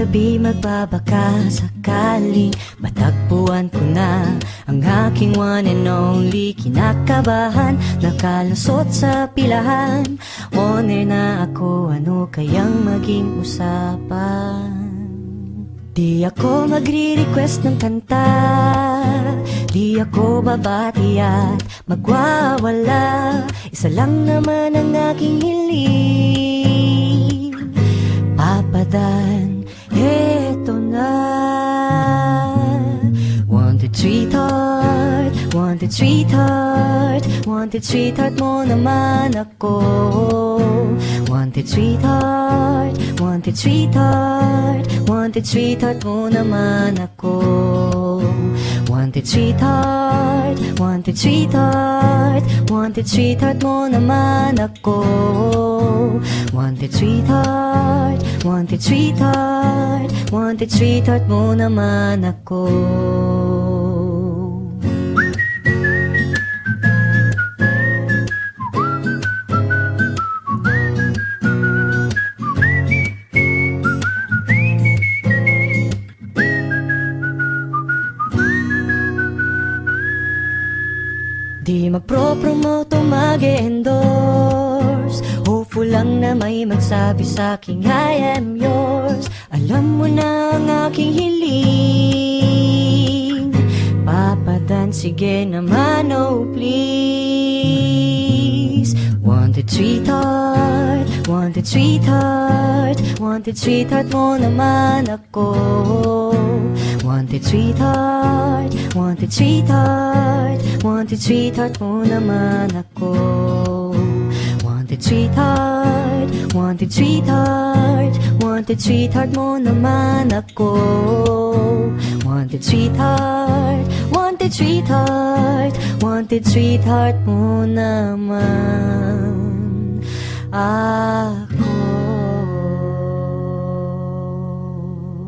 gabi magbabaka sakaling matagpuan ko na ang aking one and only. Kinakabahan, nakalusot sa pilahan. Honor na ako, ano kayang maging usapan? Di ako magre-request ng kanta, di ako babati at magwawala. Isa lang naman ang aking hiling, papadan, eto na. Wanted sweetheart, wanted sweetheart, wanted sweetheart mo naman ako. Wanted sweetheart, wanted sweetheart, wanted sweetheart mo naman ako. Wanted sweetheart, wanted sweetheart, wanted sweetheart mo naman ako. Wanted sweetheart, wanted sweetheart, wanted sweetheart mo naman ako. Di magpro-promote o mag-endorse, hopeful lang na may magsabi sa'king I am yours. Alam mo na ang aking hiling, papadan, sige naman, oh please. Wanted sweetheart, wanted sweetheart, wanted sweetheart mo naman ako. Wanted sweetheart, wanted sweetheart, wanted sweetheart mo naman ako. Wanted sweetheart, wanted sweetheart, wanted sweetheart mo naman ako. Wanted sweetheart, wanted sweetheart, wanted sweetheart mo naman ako.